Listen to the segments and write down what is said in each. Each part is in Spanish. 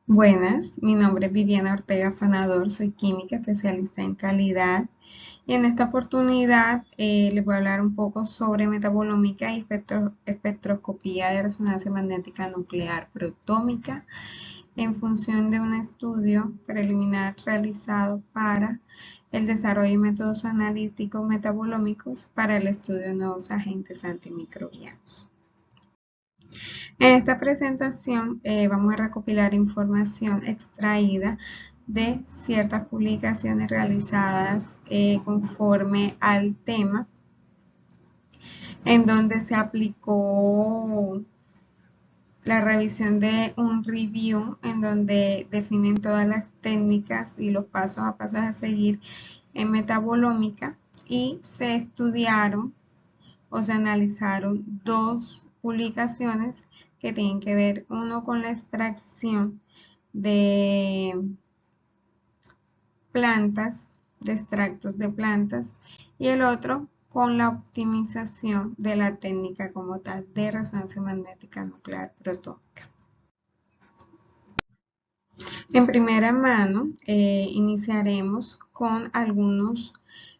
Buenas, mi nombre es Viviana Ortega Fanador, soy química especialista en calidad y en esta oportunidad les voy a hablar un poco sobre metabolómica y espectroscopía de resonancia magnética nuclear protómica en función de un estudio preliminar realizado para el desarrollo de métodos analíticos metabolómicos para el estudio de nuevos agentes antimicrobianos. En esta presentación vamos a recopilar información extraída de ciertas publicaciones realizadas conforme al tema, en donde se aplicó la revisión de un review, en donde definen todas las técnicas y los pasos a pasos a seguir en metabolómica, y se estudiaron o se analizaron dos publicaciones que tienen que ver, uno con la extracción de plantas, de extractos de plantas, y el otro con la optimización de la técnica como tal de resonancia magnética nuclear protómica. En primera mano, iniciaremos con algunos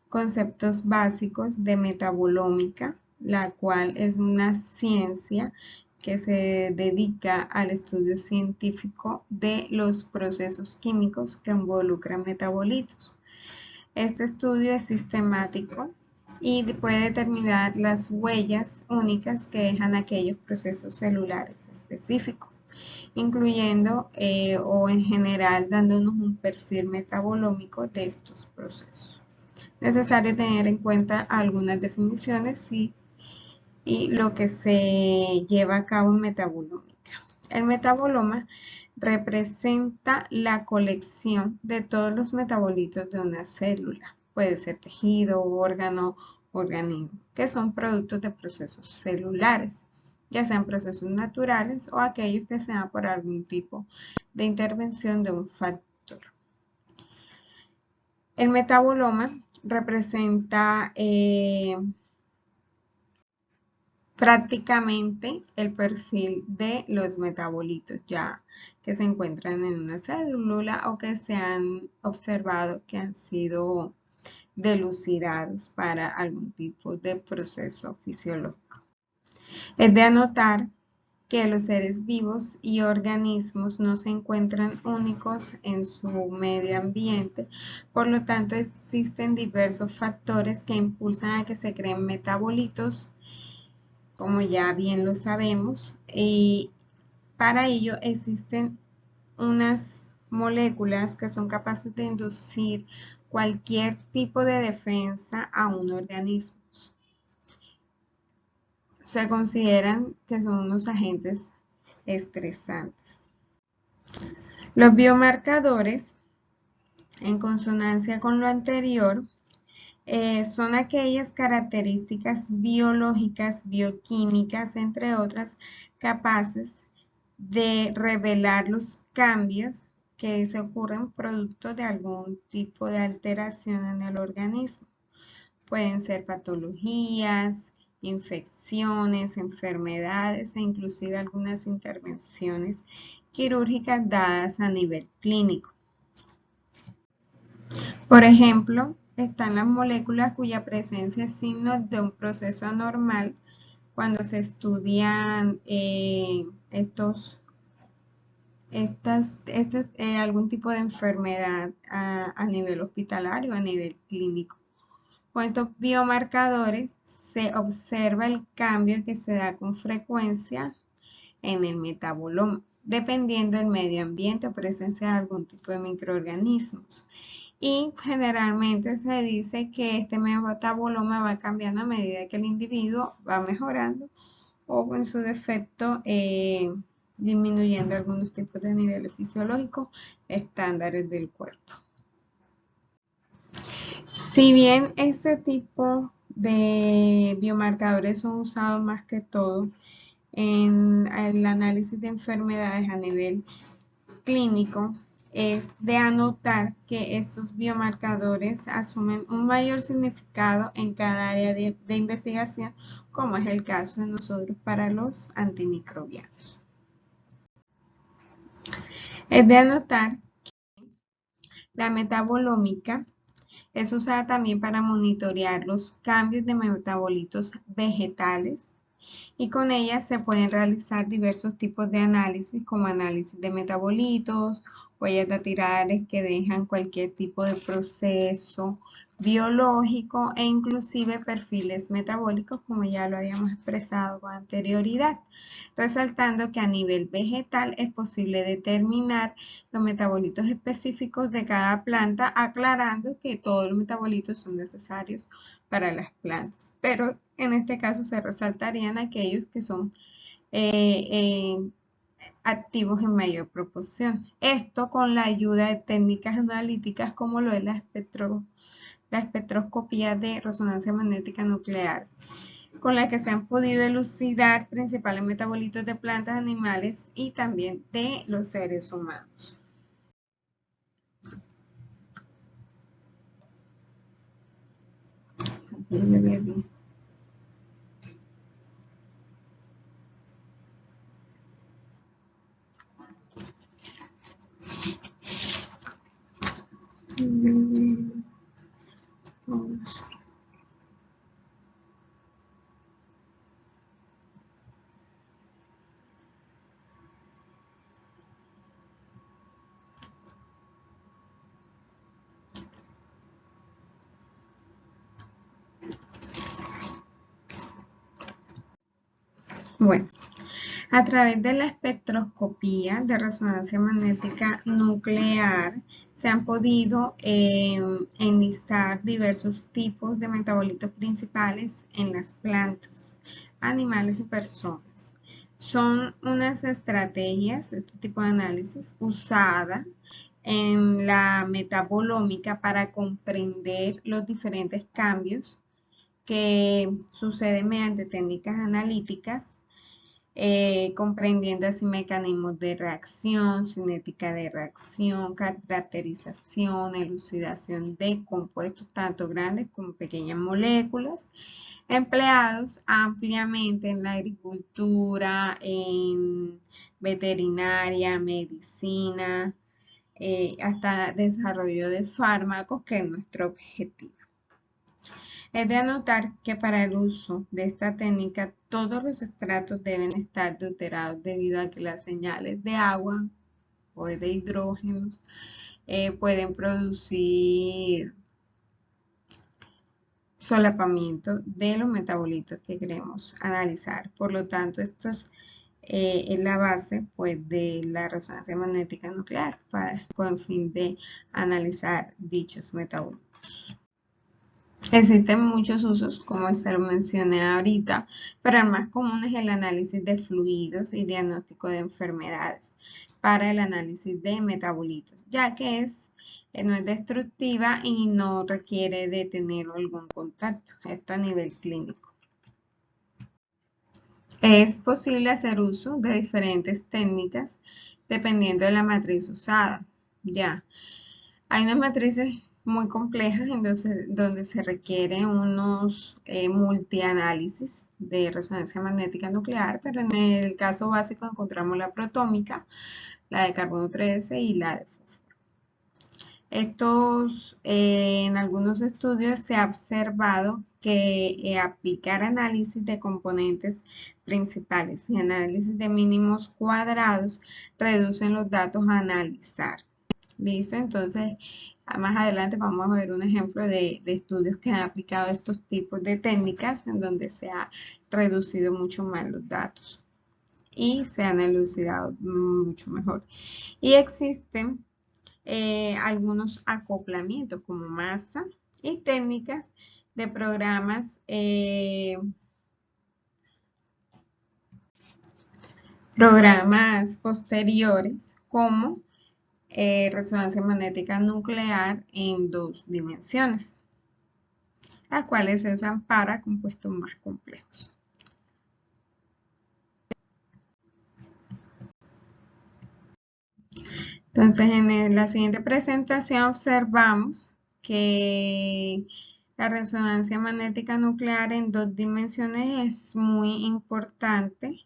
conceptos básicos de metabolómica, la cual es una ciencia que se dedica al estudio científico de los procesos químicos que involucran metabolitos. Este estudio es sistemático y puede determinar las huellas únicas que dejan aquellos procesos celulares específicos, incluyendo o en general dándonos un perfil metabolómico de estos procesos. Necesario tener en cuenta algunas definiciones y lo que se lleva a cabo en metabolómica. El metaboloma representa la colección de todos los metabolitos de una célula. Puede ser tejido, órgano, organismo, que son productos de procesos celulares, ya sean procesos naturales o aquellos que sean por algún tipo de intervención de un factor. El metaboloma representa prácticamente el perfil de los metabolitos ya que se encuentran en una célula o que se han observado que han sido dilucidados para algún tipo de proceso fisiológico. Es de anotar que los seres vivos y organismos no se encuentran únicos en su medio ambiente, por lo tanto existen diversos factores que impulsan a que se creen metabolitos, como ya bien lo sabemos, y para ello existen unas moléculas que son capaces de inducir cualquier tipo de defensa a un organismo. Se consideran que son unos agentes estresantes. Los biomarcadores, en consonancia con lo anterior, son aquellas características biológicas, bioquímicas, entre otras, capaces de revelar los cambios que se ocurren producto de algún tipo de alteración en el organismo. Pueden ser patologías, infecciones, enfermedades e inclusive algunas intervenciones quirúrgicas dadas a nivel clínico. Por ejemplo, están las moléculas cuya presencia es signo de un proceso anormal cuando se estudian algún tipo de enfermedad a nivel hospitalario, a nivel clínico. Con estos biomarcadores se observa el cambio que se da con frecuencia en el metaboloma, dependiendo del medio ambiente o presencia de algún tipo de microorganismos. Y generalmente se dice que este metaboloma va cambiando a medida que el individuo va mejorando o en su defecto disminuyendo algunos tipos de niveles fisiológicos estándares del cuerpo. Si bien este tipo de biomarcadores son usados más que todo en el análisis de enfermedades a nivel clínico, es de anotar que estos biomarcadores asumen un mayor significado en cada área de investigación, como es el caso de nosotros para los antimicrobianos. Es de anotar la metabolómica es usada también para monitorear los cambios de metabolitos vegetales y con ella se pueden realizar diversos tipos de análisis como análisis de metabolitos, huellas dactilares que dejan cualquier tipo de proceso biológico e inclusive perfiles metabólicos como ya lo habíamos expresado con anterioridad, resaltando que a nivel vegetal es posible determinar los metabolitos específicos de cada planta, aclarando que todos los metabolitos son necesarios para las plantas, pero en este caso se resaltarían aquellos que son activos en mayor proporción. Esto con la ayuda de técnicas analíticas como lo es la espectroscopía de resonancia magnética nuclear, con la que se han podido elucidar principales metabolitos de plantas, animales y también de los seres humanos. Bueno, a través de la espectroscopía de resonancia magnética nuclear se han podido enlistar diversos tipos de metabolitos principales en las plantas, animales y personas. Son unas estrategias, este tipo de análisis, usada en la metabolómica para comprender los diferentes cambios que suceden mediante técnicas analíticas comprendiendo así mecanismos de reacción, cinética de reacción, caracterización, elucidación de compuestos tanto grandes como pequeñas moléculas, empleados ampliamente en la agricultura, en veterinaria, medicina, hasta desarrollo de fármacos, que es nuestro objetivo. Es de anotar que para el uso de esta técnica todos los estratos deben estar deuterados debido a que las señales de agua o de hidrógenos pueden producir solapamiento de los metabolitos que queremos analizar. Por lo tanto, esto es la base pues, de la resonancia magnética nuclear con el fin de analizar dichos metabolitos. Existen muchos usos, como se lo mencioné ahorita, pero el más común es el análisis de fluidos y diagnóstico de enfermedades para el análisis de metabolitos, ya que no es destructiva y no requiere de tener algún contacto, esto a nivel clínico. Es posible hacer uso de diferentes técnicas dependiendo de la matriz usada. Ya, hay unas matrices muy complejas donde se requieren unos multianálisis de resonancia magnética nuclear, pero en el caso básico encontramos la protómica, la de carbono 13 y la de fósforo. En algunos estudios se ha observado que aplicar análisis de componentes principales y análisis de mínimos cuadrados reducen los datos a analizar. ¿Listo? Entonces, más adelante vamos a ver un ejemplo de estudios que han aplicado estos tipos de técnicas en donde se ha reducido mucho más los datos y se han elucidado mucho mejor. Y existen algunos acoplamientos como masa y técnicas de programas posteriores como resonancia magnética nuclear en 2 dimensiones, las cuales se usan para compuestos más complejos. Entonces, en la siguiente presentación observamos que la resonancia magnética nuclear en 2 dimensiones es muy importante,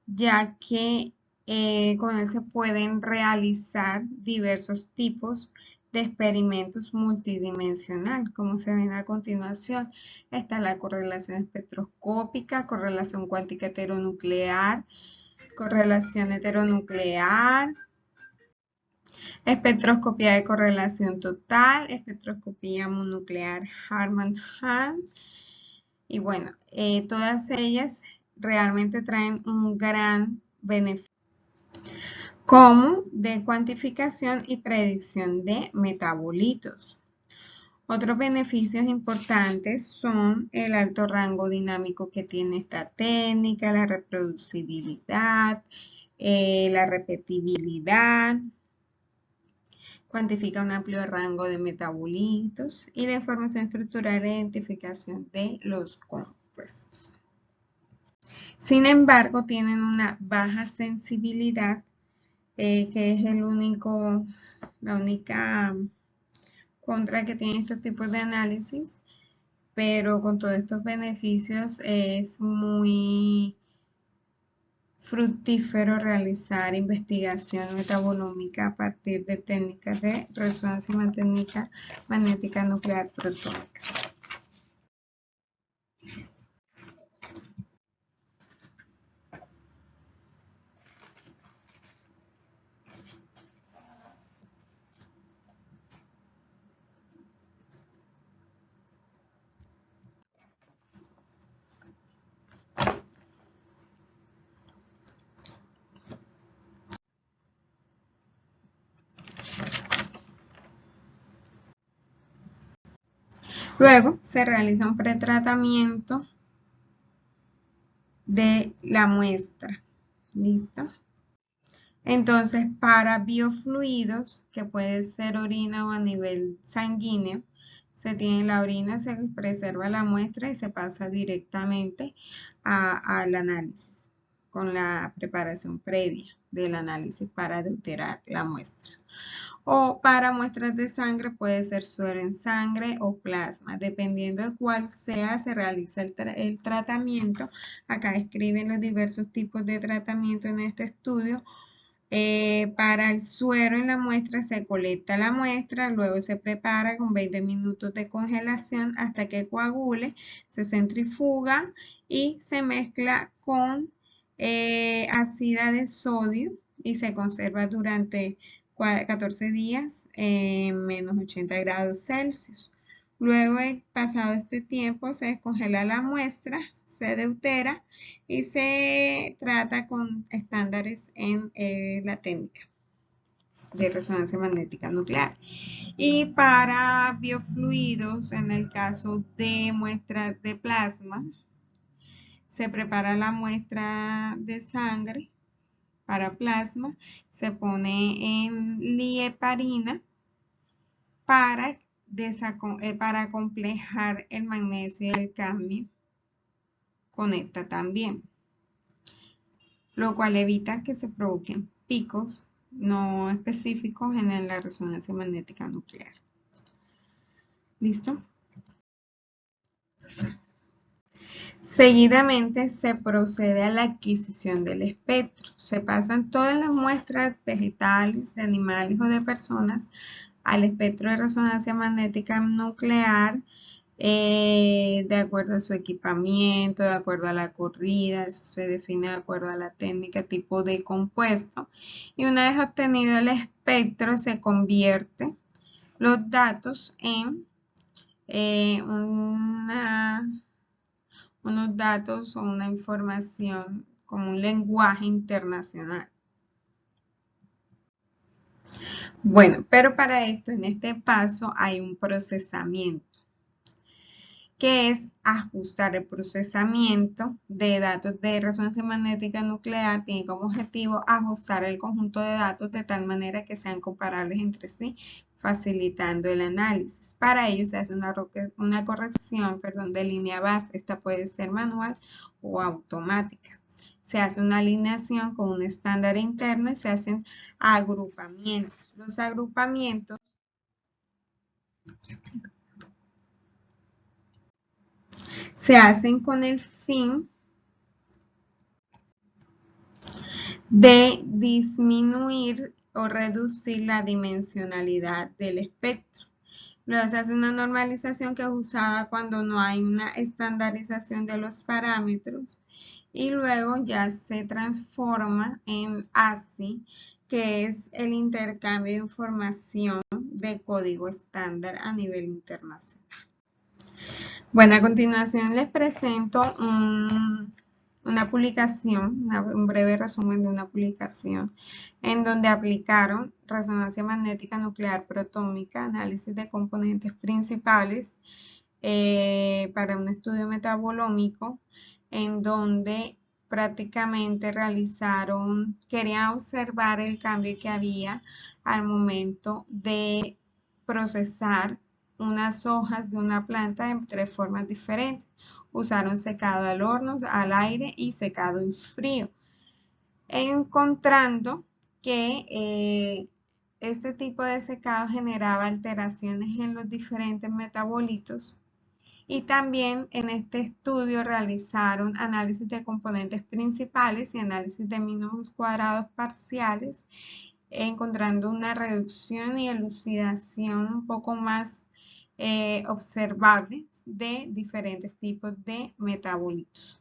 ya que con él se pueden realizar diversos tipos de experimentos multidimensional, como se ven a continuación. Está la correlación espectroscópica, correlación cuántica heteronuclear, correlación heteronuclear, espectroscopía de correlación total, espectroscopía monuclear Harman-Hahn. Y bueno, todas ellas realmente traen un gran beneficio como de cuantificación y predicción de metabolitos. Otros beneficios importantes son el alto rango dinámico que tiene esta técnica, la reproducibilidad, la repetibilidad, cuantifica un amplio rango de metabolitos y la información estructural e identificación de los compuestos. Sin embargo, tienen una baja sensibilidad, que es la única contra que tienen estos tipos de análisis, pero con todos estos beneficios es muy fructífero realizar investigación metabolómica a partir de técnicas de resonancia magnética nuclear protónica. Luego se realiza un pretratamiento de la muestra. ¿Listo? Entonces, para biofluidos, que puede ser orina o a nivel sanguíneo, se tiene la orina, se preserva la muestra y se pasa directamente al análisis con la preparación previa del análisis para deuterar la muestra. O para muestras de sangre puede ser suero en sangre o plasma, dependiendo de cuál sea, se realiza el tratamiento. Acá escriben los diversos tipos de tratamiento en este estudio. Para el suero en la muestra se colecta la muestra, luego se prepara con 20 minutos de congelación hasta que coagule, se centrifuga y se mezcla con ácida de sodio y se conserva durante 14 días en menos 80 grados Celsius. Luego, pasado este tiempo, se descongela la muestra, se deutera y se trata con estándares en la técnica de resonancia magnética nuclear. Y para biofluidos, en el caso de muestras de plasma, se prepara la muestra de sangre para plasma, se pone en lieparina para para complejar el magnesio y el cadmio con esta también, lo cual evita que se provoquen picos no específicos en la resonancia magnética nuclear. ¿Listo? Seguidamente se procede a la adquisición del espectro. Se pasan todas las muestras vegetales, de animales o de personas al espectro de resonancia magnética nuclear, de acuerdo a su equipamiento, de acuerdo a la corrida, eso se define de acuerdo a la técnica, tipo de compuesto. Y una vez obtenido el espectro, se convierte los datos en unos datos o una información como un lenguaje internacional. Bueno, pero para esto, en este paso, hay un procesamiento, que es ajustar el procesamiento de datos de resonancia magnética nuclear. Tiene como objetivo ajustar el conjunto de datos de tal manera que sean comparables entre sí, facilitando el análisis. Para ello se hace una corrección de línea base. Esta puede ser manual o automática. Se hace una alineación con un estándar interno y se hacen agrupamientos. Los agrupamientos se hacen con el fin de disminuir o reducir la dimensionalidad del espectro. Luego se hace una normalización que es usada cuando no hay una estandarización de los parámetros y luego ya se transforma en ASCII, que es el intercambio de información de código estándar a nivel internacional. Bueno, a continuación les presento una publicación, un breve resumen de una publicación en donde aplicaron resonancia magnética nuclear protómica, análisis de componentes principales para un estudio metabolómico en donde prácticamente querían observar el cambio que había al momento de procesar unas hojas de una planta en 3 formas diferentes. Usaron secado al horno, al aire y secado en frío, encontrando que este tipo de secado generaba alteraciones en los diferentes metabolitos. Y también en este estudio realizaron análisis de componentes principales y análisis de mínimos cuadrados parciales, encontrando una reducción y elucidación un poco más observables de diferentes tipos de metabolitos.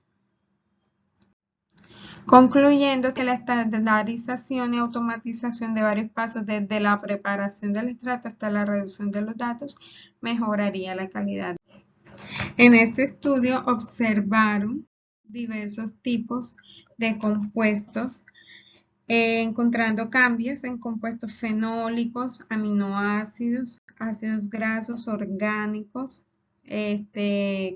Concluyendo que la estandarización y automatización de varios pasos desde la preparación del estrato hasta la reducción de los datos mejoraría la calidad. En este estudio observaron diversos tipos de compuestos, encontrando cambios en compuestos fenólicos, aminoácidos, ácidos grasos orgánicos,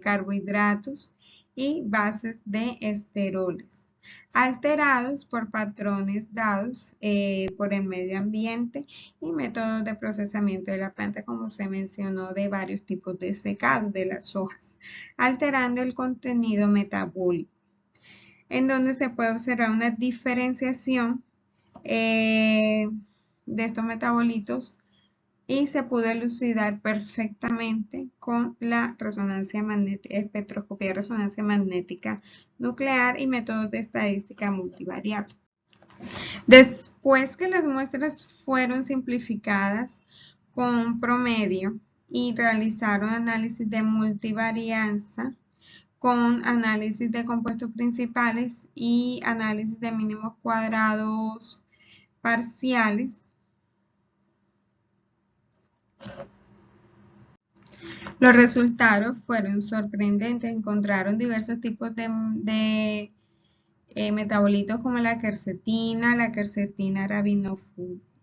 carbohidratos y bases de esteroles, alterados por patrones dados por el medio ambiente y métodos de procesamiento de la planta, como se mencionó, de varios tipos de secado de las hojas, alterando el contenido metabólico, en donde se puede observar una diferenciación de estos metabolitos y se pudo elucidar perfectamente con la resonancia magnética, espectroscopía de resonancia magnética nuclear y métodos de estadística multivariable. Después que las muestras fueron simplificadas con promedio y realizaron análisis de multivarianza con análisis de compuestos principales y análisis de mínimos cuadrados parciales, los resultados fueron sorprendentes. Encontraron diversos tipos de metabolitos como la quercetina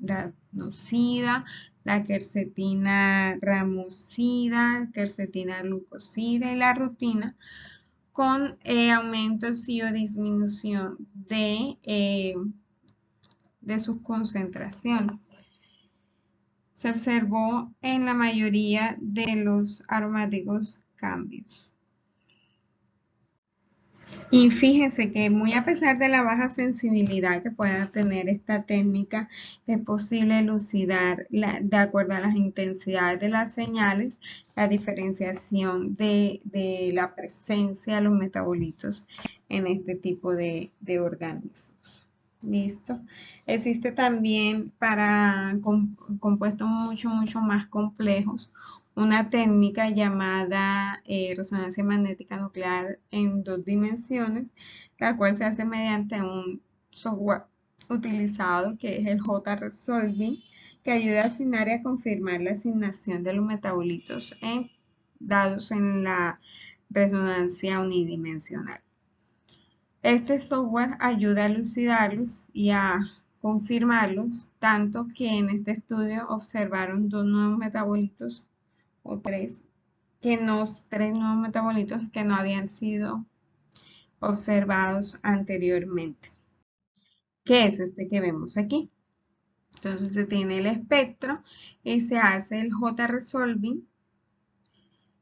rabinosida, la quercetina ramosida, quercetina glucosida y la rutina, con aumentos y o disminución de sus concentraciones. Se observó en la mayoría de los aromáticos cambios. Y fíjense que muy a pesar de la baja sensibilidad que pueda tener esta técnica, es posible elucidar de acuerdo a las intensidades de las señales, la diferenciación de la presencia de los metabolitos en este tipo de organismos. Listo. Existe también para compuestos mucho más complejos una técnica llamada resonancia magnética nuclear en 2 dimensiones, la cual se hace mediante un software utilizado que es el J-Resolving, que ayuda a asignar y a confirmar la asignación de los metabolitos dados en la resonancia unidimensional. Este software ayuda a elucidarlos y a confirmarlos, tanto que en este estudio observaron 2 nuevos metabolitos o 3 nuevos metabolitos que no habían sido observados anteriormente. ¿Qué es este que vemos aquí? Entonces se tiene el espectro y se hace el J-Resolving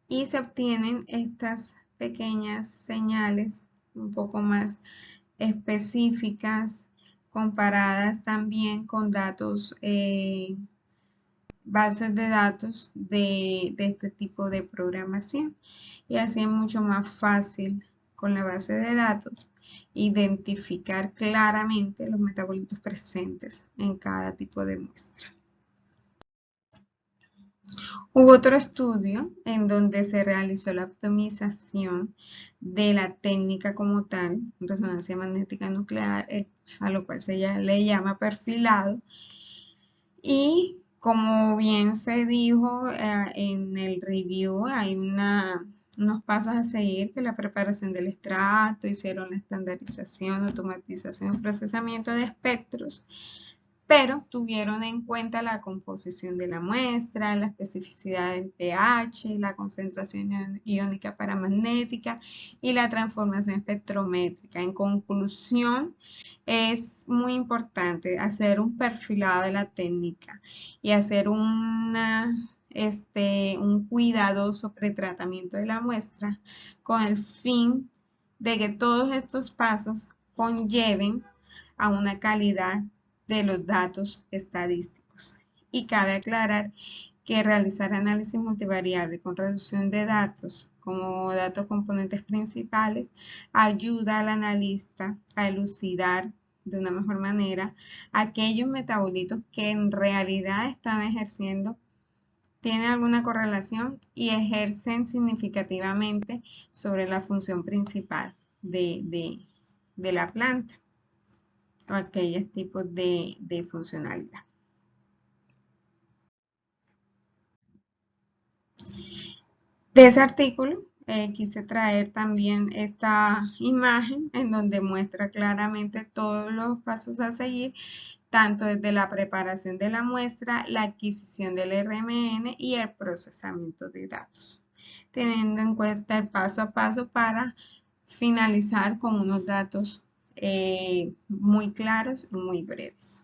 y se obtienen estas pequeñas señales un poco más específicas, comparadas también con datos, bases de datos de este tipo de programación. Y así es mucho más fácil con la base de datos identificar claramente los metabolitos presentes en cada tipo de muestra. Hubo otro estudio en donde se realizó la optimización de la técnica como tal, resonancia magnética nuclear, a lo cual le llama perfilado, y como bien se dijo en el review, hay unos pasos a seguir, que la preparación del estrato, hicieron la estandarización, automatización y procesamiento de espectros, pero tuvieron en cuenta la composición de la muestra, la especificidad del pH, la concentración iónica paramagnética y la transformación espectrométrica. En conclusión, es muy importante hacer un perfilado de la técnica y hacer un cuidadoso pretratamiento de la muestra con el fin de que todos estos pasos conlleven a una calidad de los datos estadísticos. Y cabe aclarar que realizar análisis multivariable con reducción de datos como datos componentes principales ayuda al analista a elucidar de una mejor manera aquellos metabolitos que en realidad están ejerciendo, tienen alguna correlación y ejercen significativamente sobre la función principal de la planta o aquellos tipos de funcionalidad. De ese artículo quise traer también esta imagen en donde muestra claramente todos los pasos a seguir, tanto desde la preparación de la muestra, la adquisición del RMN y el procesamiento de datos, teniendo en cuenta el paso a paso para finalizar con unos datos muy claros y muy breves.